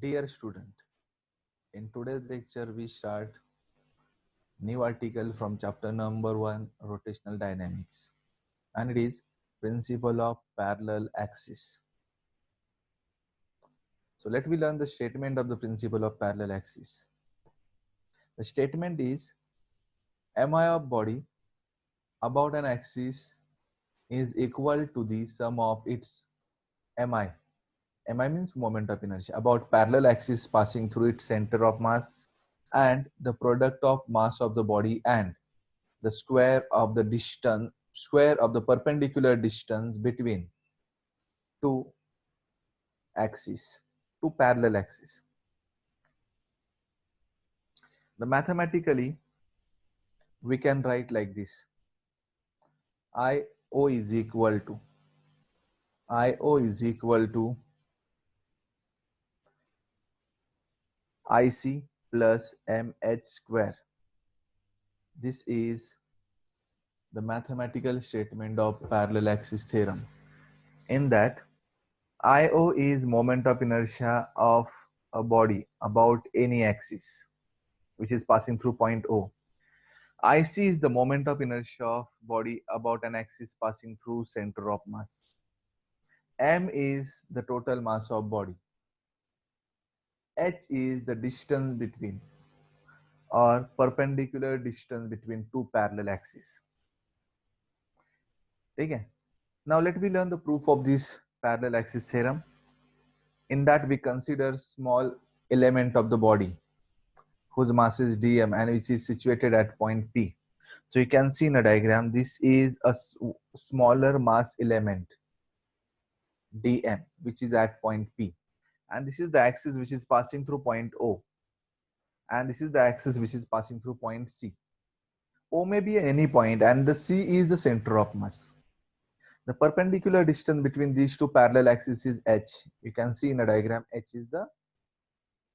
Dear student, in today's lecture we start new article from chapter number 1 rotational dynamics, and it is principle of parallel axis. So let me learn the statement of the principle of parallel axis. The statement is mi of body about an axis is equal to the sum of its mi. Mi means moment of inertia about parallel axis passing through its center of mass and the product of mass of the body and the square of the perpendicular distance between two axes, two parallel axes. The mathematically we can write like this: IO is equal to IC plus MH square. This is the mathematical statement of parallel axis theorem. In that, IO is moment of inertia of a body about any axis which is passing through point O. IC is the moment of inertia of body about an axis passing through center of mass. M is the total mass of body. H is the distance between or perpendicular distance between two parallel axes. Okay. Now let me learn the proof of this parallel axis theorem. In that we consider small element of the body whose mass is dm and which is situated at point P. So you can see in a diagram, this is a smaller mass element dm which is at point P, and this is the axis which is passing through point O, and this is the axis which is passing through point C. O may be any point and the C is the center of mass. The perpendicular distance between these two parallel axes is h. You can see in a diagram, h is the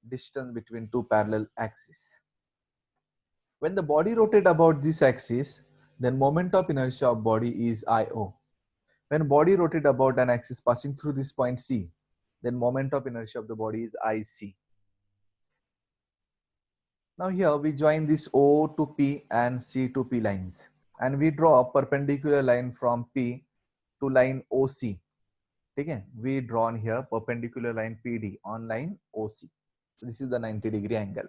distance between two parallel axes. When the body rotates about this axis, then moment of inertia of body is IO. When body rotates about an axis passing through this point C, then moment of inertia of the body is IC. Now here we join this O to P and C to P lines, and we draw a perpendicular line from P to line OC. Okay, we drawn here perpendicular line PD on line OC. So this is the 90-degree angle.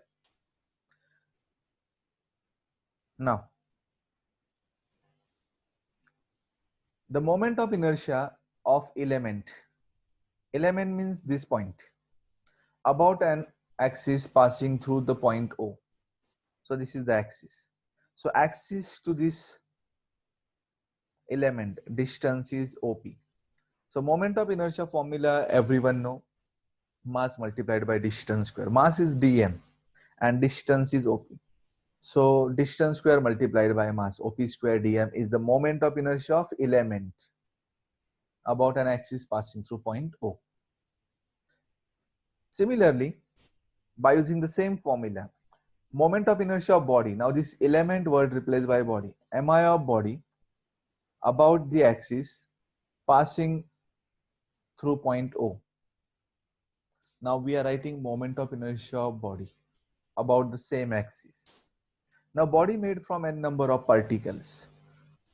Now, the moment of inertia of element means this point, about an axis passing through the point O. So this is the axis. So axis to this element distance is OP. So moment of inertia formula everyone know, mass multiplied by distance square. Mass is dm and distance is OP. So distance square multiplied by mass, OP square dm, is the moment of inertia of element about an axis passing through point O. Similarly, by using the same formula, moment of inertia of body, now this element word replaced by body, mi of body about the axis passing through point O. Now we are writing moment of inertia of body about the same axis. Now body made from n number of particles.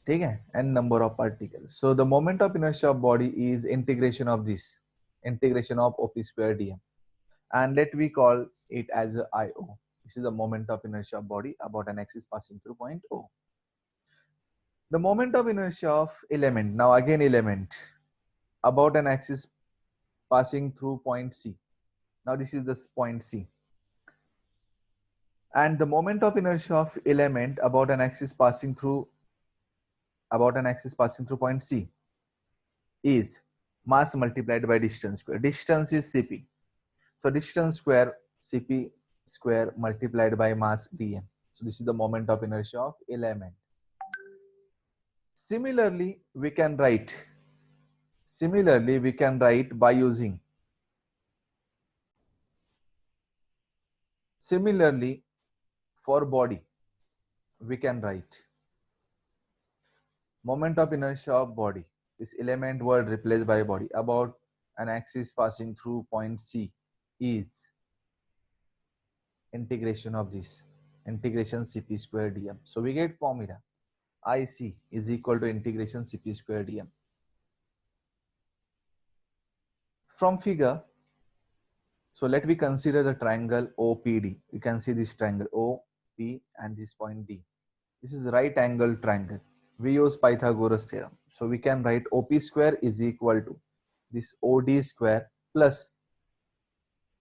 ठीक है, n number of particles. So the moment of inertia of body is integration of this, integration of OP square dm, and let we call it as a IO. This is the moment of inertia of body about an axis passing through point O. The moment of inertia of element, now again element, about an axis passing through point C. Now this is this point C. And the moment of inertia of element about an axis passing through point C is mass multiplied by distance square. Distance is Cp. So distance square Cp square multiplied by mass dm. So this is the moment of inertia of element. Similarly, we can write by using similarly for body, we can write moment of inertia of body, this element word replaced by body, about an axis passing through point C is integration of this, integration Cp square dm. So we get formula IC is equal to integration Cp square dm. From figure, so let me consider the triangle OPD. You can see this triangle OP and this point D. This is right angle triangle. We use Pythagoras theorem. So we can write OP square is equal to this OD square plus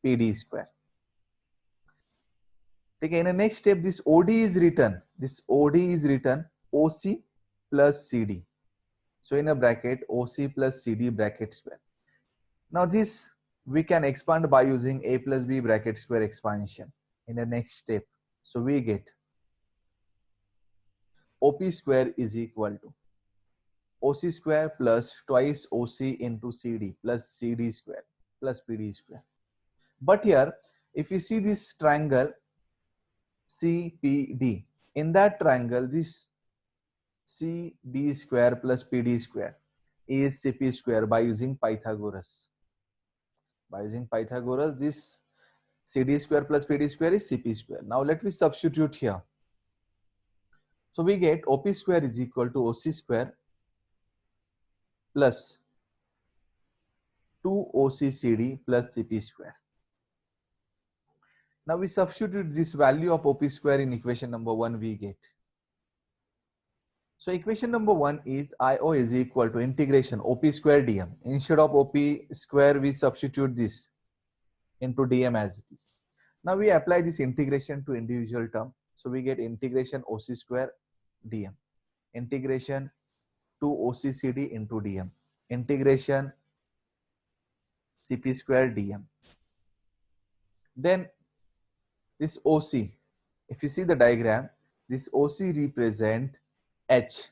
PD square. Okay, in the next step, this OD is written. This OD is written OC plus CD. So in a bracket, OC plus CD bracket square. Now this we can expand by using A plus B bracket square expansion in the next step. So we get OP square is equal to OC square plus twice OC into CD plus CD square plus PD square. But here, if you see this triangle CPD, in that triangle, this CD square plus PD square is Cp square by using Pythagoras. By using Pythagoras, this CD square plus PD square is Cp square. Now let me substitute here. So we get OP square is equal to OC square plus 2OCCD plus Cp square. Now we substitute this value of OP square in equation number 1 we get. So equation number 1 is IO is equal to integration OP square dm. Instead of OP square we substitute this into dm as it is. Now we apply this integration to individual term. So we get integration OC square dm. Integration 2OCCD into dm. Integration Cp square dm. Then this OC, if you see the diagram, this OC represent H.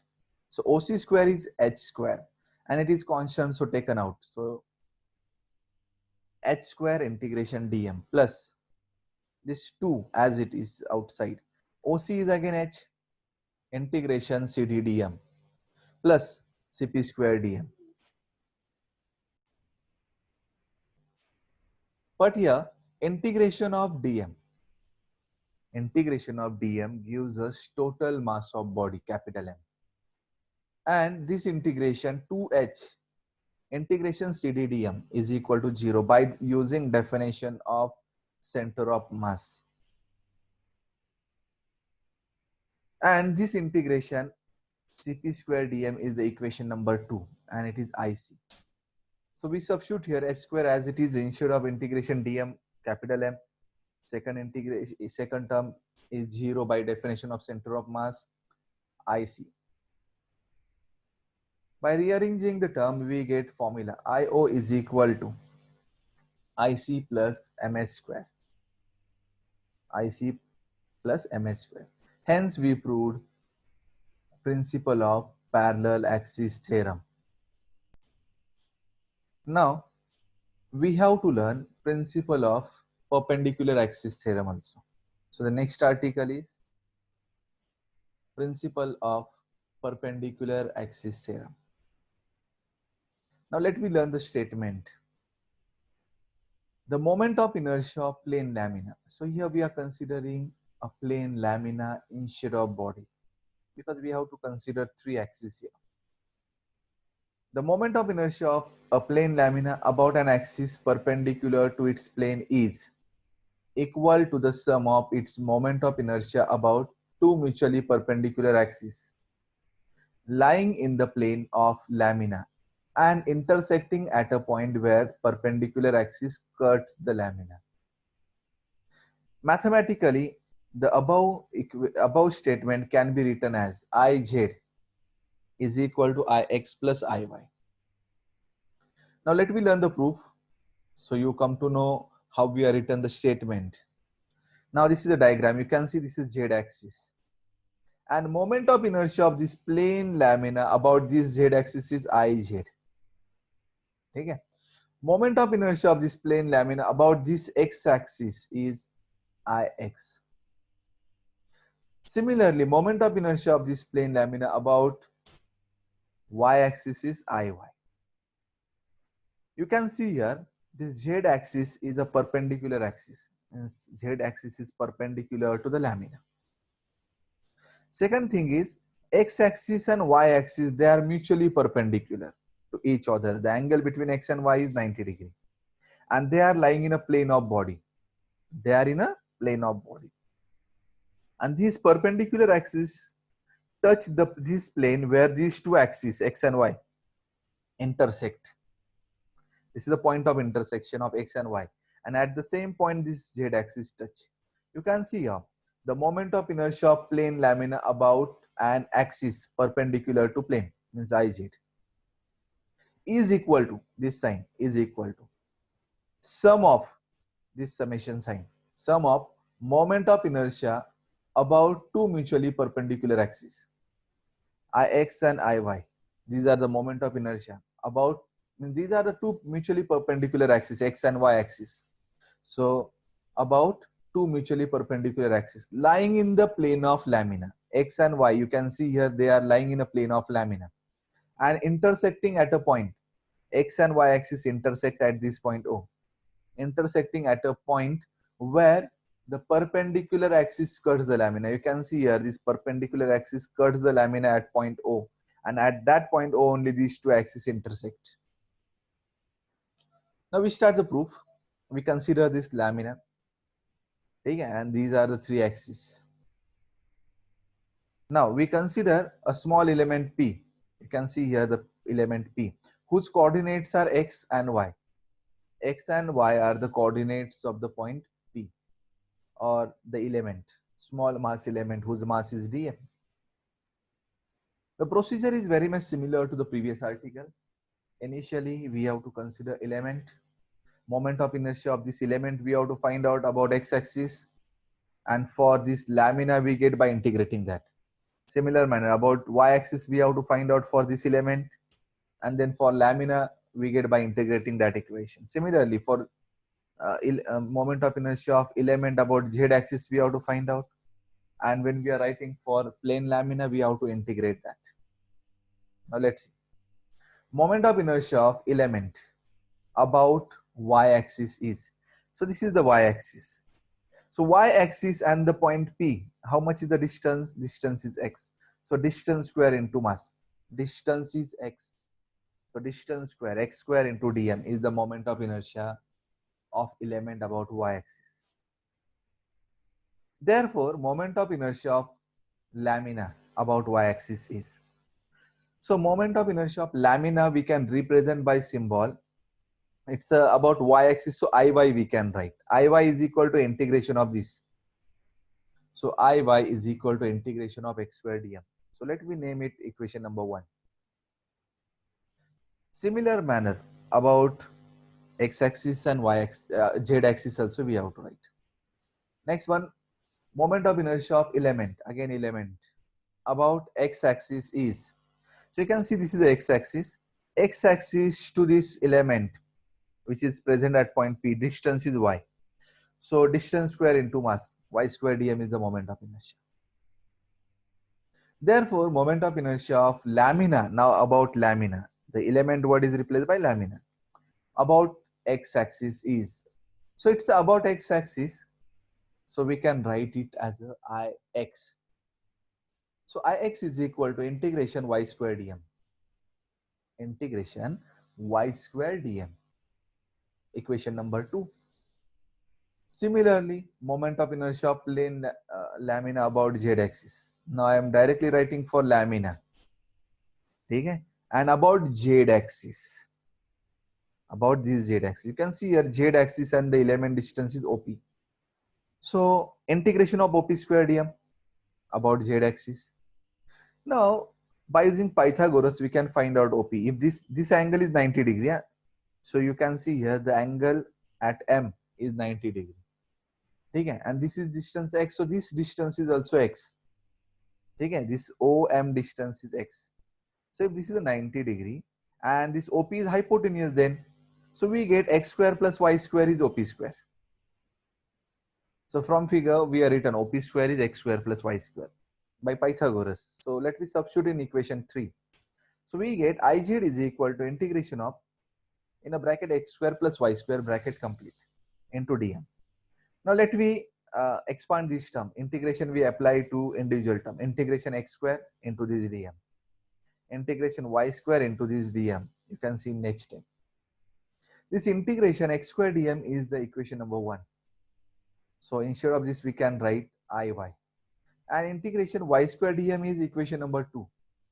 So OC square is H square and it is constant, so taken out. So H square integration dm plus this 2 as it is outside. OC is again H integration CD dm plus Cp square dm. But here integration of dm gives us total mass of body capital M. And this integration 2H integration CDDM is equal to 0 by using definition of center of mass. And this integration Cp square dm is the equation number 2 and it is IC. So we substitute here H square as it is instead of integration dm capital M. Second term is 0 by definition of center of mass IC. By rearranging the term, we get formula IO is equal to IC plus MS square. IC plus MS square. Hence, we proved principle of parallel axis theorem. Now, we have to learn principle of perpendicular axis theorem also. So the next article is principle of perpendicular axis theorem. Now let me learn the statement. The moment of inertia of plane lamina. So here we are considering a plane lamina instead of body because we have to consider 3 axes here. The moment of inertia of a plane lamina about an axis perpendicular to its plane is equal to the sum of its moment of inertia about 2 mutually perpendicular axes lying in the plane of lamina and intersecting at a point where perpendicular axis cuts the lamina. Mathematically, the above statement can be written as Iz is equal to Ix plus Iy. Now let me learn the proof so you come to know how we are written the statement. Now this is a diagram. You can see this is Z axis. And moment of inertia of this plane lamina about this Z axis is Iz. Okay. Moment of inertia of this plane lamina about this X axis is Ix. Similarly, moment of inertia of this plane lamina about Y axis is Iy. You can see here this z axis is a perpendicular axis. Means z axis is perpendicular to the lamina. Second thing is x axis and y axis, they are mutually perpendicular to each other. The angle between x and y is 90 degree, and they are lying in a plane of body. They are in a plane of body, and these perpendicular axes touch this plane where these two axes x and y intersect. This is the point of intersection of x and y, and at the same point this z axis touch. You can see here the moment of inertia of plane lamina about an axis perpendicular to plane, means iz, is equal to, this sign is equal to sum of this summation sign, sum of moment of inertia about two mutually perpendicular axes, ix and iy. These are the moment of inertia about, these are the two mutually perpendicular axes, x and y axis. So about two mutually perpendicular axes lying in the plane of lamina, x and y, you can see here they are lying in a plane of lamina and intersecting at a point. X and y axis intersect at this point O, intersecting at a point where the perpendicular axis cuts the lamina. You can see here this perpendicular axis cuts the lamina at point O, and at that point O only these two axes intersect. Now we start the proof. We consider this lamina, okay, and these are the three axes. Now we consider a small element P. You can see here the element P, whose coordinates are x and y. X and y are the coordinates of the point P, or the element, small mass element whose mass is dm. The procedure is very much similar to the previous article. Initially, we have to consider element, moment of inertia of this element we have to find out about x-axis, and for this lamina we get by integrating that. Similar manner, about y-axis we have to find out for this element, and then for lamina we get by integrating that equation. Similarly, for moment of inertia of element about z-axis we have to find out, and when we are writing for plane lamina we have to integrate that. Now let's see. Moment of inertia of element about y-axis is, so this is the y-axis. So y-axis and the point P, how much is the distance? Distance is x. So distance square into mass. Distance is x. So distance square, x square into dm is the moment of inertia of element about y-axis. Therefore, moment of inertia of lamina about y-axis is. So moment of inertia of lamina we can represent by symbol. It's about y-axis, so iy we can write. Iy is equal to integration of this. So iy is equal to integration of x square dm. So let me name it equation number 1. Similar manner about x-axis and y-axis, z-axis also we have to write. Next one, moment of inertia of element, again element, about x-axis is. So you can see this is the x-axis. X-axis to this element which is present at point P, distance is y. So distance square into mass, y square dm is the moment of inertia. Therefore, moment of inertia of lamina, now about lamina, the element word is replaced by lamina, about x-axis is. So it's about x-axis, so we can write it as a ix. So ix is equal to integration y square dm. Integration y square dm. Equation number 2. Similarly, moment of inertia of plane lamina about z-axis. Now I am directly writing for lamina. Okay? And about z-axis. About this z-axis. You can see here z-axis and the element distance is OP. So integration of OP square dm about z-axis. Now by using Pythagoras we can find out OP. If this angle is 90 degree, yeah? So you can see here the angle at M is 90 degree. Okay? And this is distance x, so this distance is also x. Okay? This OM distance is x. So if this is a 90 degree and this OP is hypotenuse, then so we get x square plus y square is OP square. So from figure we are written OP square is x square plus y square by Pythagoras. So let me substitute in equation 3. So we get Iz is equal to integration of in a bracket x square plus y square bracket complete into dm. Now let me expand this term. Integration we apply to individual term. Integration x square into this dm. Integration y square into this dm. You can see next step. This integration x square dm is the equation number 1. So instead of this we can write iy. And integration y square dm is equation number 2.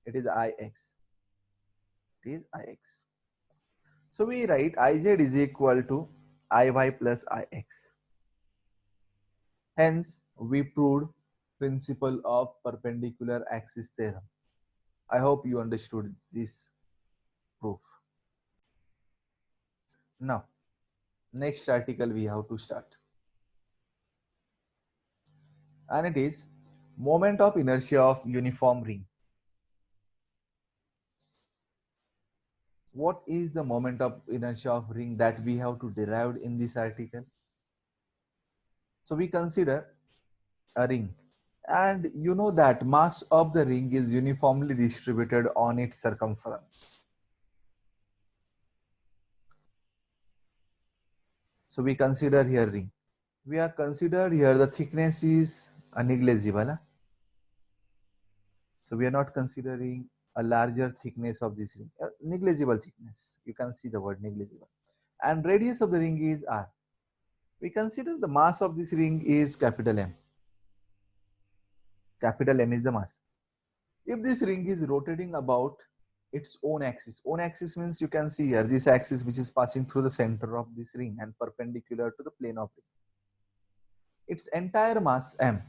It is ix. It is ix. So we write iz is equal to iy plus ix. Hence, we proved principle of perpendicular axis theorem. I hope you understood this proof. Now, next article we have to start. And it is moment of inertia of uniform ring. What is the moment of inertia of ring that we have to derive in this article? So we consider a ring, and you know that mass of the ring is uniformly distributed on its circumference. So we consider here ring. We are considered here the thickness is negligible. So we are not considering a larger thickness of this ring, negligible thickness. You can see the word negligible. And radius of the ring is r. We consider the mass of this ring is capital M. Capital M is the mass. If this ring is rotating about its own axis means you can see here this axis which is passing through the center of this ring and perpendicular to the plane of ring. Its entire mass M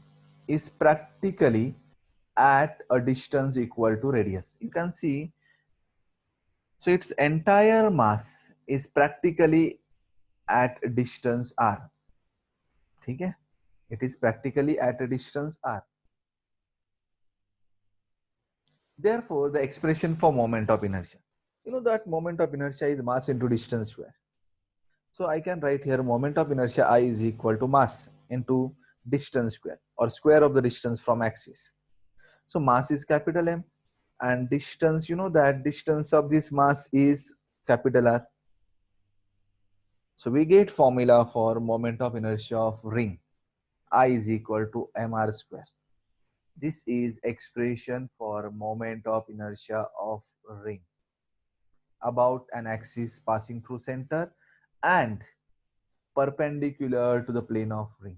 is practically at a distance equal to radius. You can see, so its entire mass is practically at distance r. Okay? It is practically at a distance r. Therefore, the expression for moment of inertia. You know that moment of inertia is mass into distance square. So I can write here moment of inertia I is equal to mass into distance square or square of the distance from axis. So mass is capital M and distance, you know that distance of this mass is capital R. So we get formula for moment of inertia of ring. I is equal to mr square. This is expression for moment of inertia of ring about an axis passing through center and perpendicular to the plane of ring.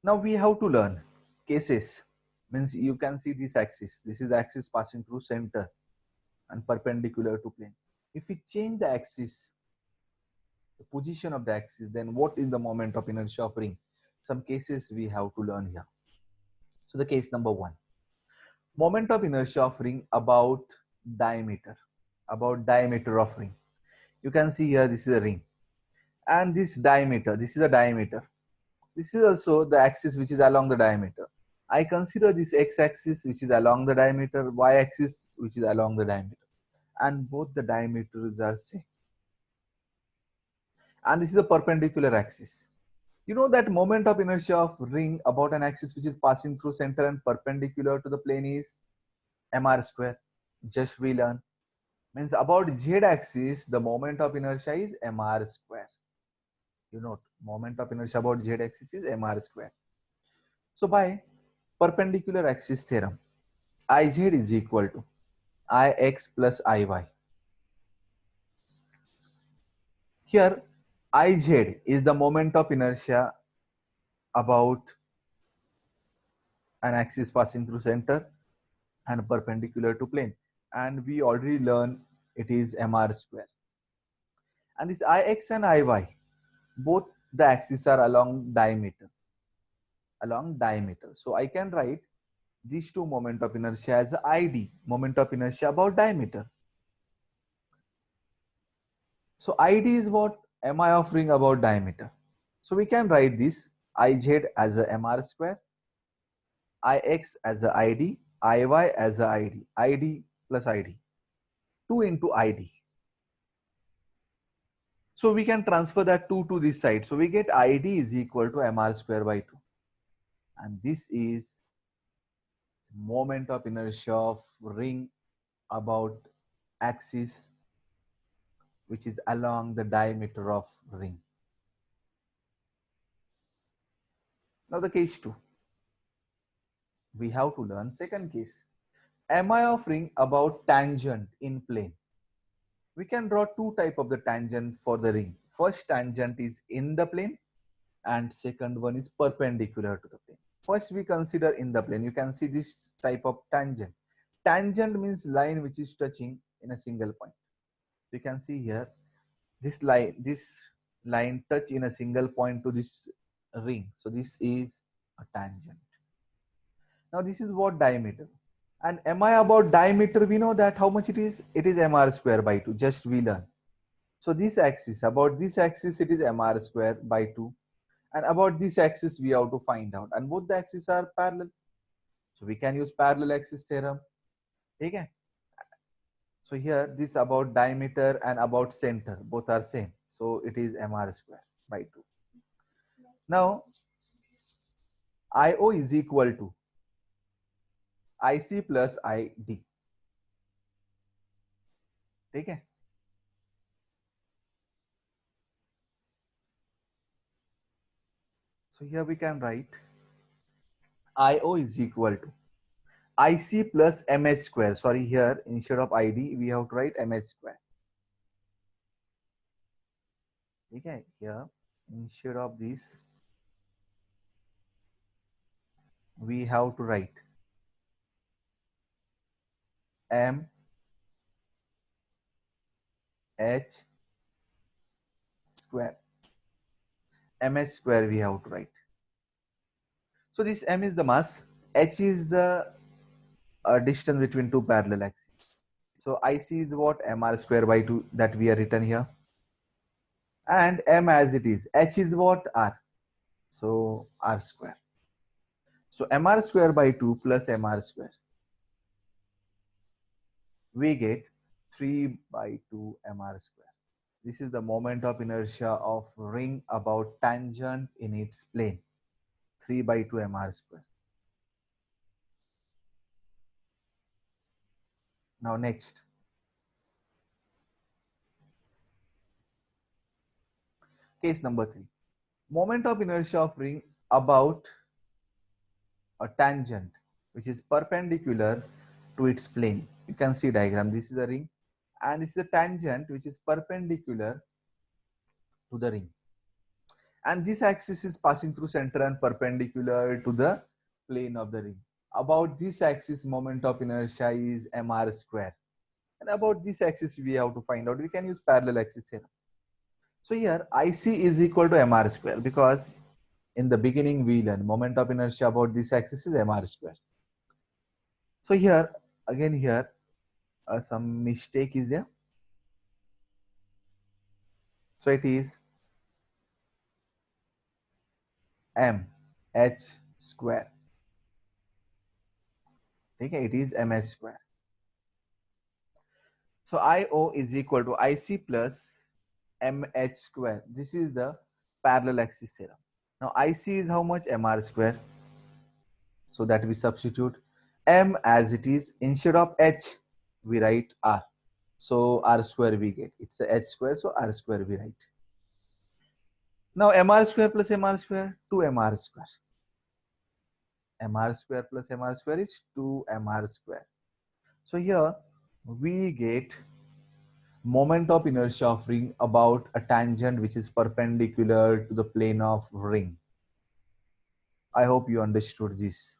Now we have to learn cases. Means you can see this axis. This is the axis passing through center and perpendicular to plane. If we change the axis, the position of the axis, then what is the moment of inertia of ring? Some cases we have to learn here. So the case number 1. Moment of inertia of ring about diameter of ring. You can see here this is a ring and this diameter, this is a diameter. This is also the axis which is along the diameter. I consider this x-axis which is along the diameter, y-axis which is along the diameter, and both the diameters are same. And this is a perpendicular axis. You know that moment of inertia of ring about an axis which is passing through center and perpendicular to the plane is mr square. Just we learn. Means about z-axis, the moment of inertia is mr square. You know, moment of inertia about z-axis is mr square. So by perpendicular axis theorem, Iz is equal to Ix plus Iy. Here, Iz is the moment of inertia about an axis passing through center and perpendicular to plane. And we already learned it is mr square. And this Ix and Iy, both the axes are along diameter. So I can write these two moment of inertia as Id, moment of inertia about diameter. So Id is what? Mi of ring about diameter. So we can write this Iz as a mr square, Ix as a Id, Iy as a Id, Id plus Id, 2 into Id. So we can transfer that 2 to this side. So we get Id is equal to mr square by 2. And this is moment of inertia of ring about axis which is along the diameter of ring. Now the case 2. We have to learn second case. MI of ring about tangent in plane. We can draw two type of the tangent for the ring. First tangent is in the plane and second one is perpendicular to the plane. First we consider in the plane. You can see this type of tangent. Tangent means line which is touching in a single point. You can see here this line touch in a single point to this ring. So this is a tangent. Now this is what diameter. And MI about diameter, we know that how much it is? It is mr square by 2. Just we learn. So this axis, about this axis, it is mr square by 2. And about this axis, we have to find out. And both the axes are parallel. So we can use parallel axis theorem. Okay? So here, this about diameter and about center, both are same. So it is mr square by 2. Now, IO is equal to IC plus ID. Okay? So here we can write IO is equal to IC plus MH square. Sorry, here instead of ID, we have to write MH square. Okay, here instead of this, we have to write M H square. MH square we have to write. So this M is the mass, H is the distance between two parallel axes. So IC is what? mr square by 2 that we are written here. And M as it is. H is what? R. So R square. So mr square by 2 plus mr square. We get 3 by 2 mr square. This is the moment of inertia of ring about tangent in its plane. 3 by 2 mr square. Now next. Case number 3. Moment of inertia of ring about a tangent which is perpendicular to its plane. You can see diagram. This is a ring and this is a tangent which is perpendicular to the ring. And this axis is passing through center and perpendicular to the plane of the ring. About this axis, moment of inertia is mr square. And about this axis, we have to find out. We can use parallel axis theorem. So here, IC is equal to mr square because in the beginning we learned moment of inertia about this axis is mr square. So here, again here, some mistake is there. So it is mh square. Okay, it is mh square. So IO is equal to IC plus mh square. This is the parallel axis theorem. Now IC is how much? mr square. So that we substitute m as it is. Instead of h, we write r. So r square we get. It's a h square, so r square we write. Now mr square plus mr square, 2mr square. Mr square plus mr square is 2mr square. So here we get moment of inertia of ring about a tangent which is perpendicular to the plane of ring. I hope you understood this.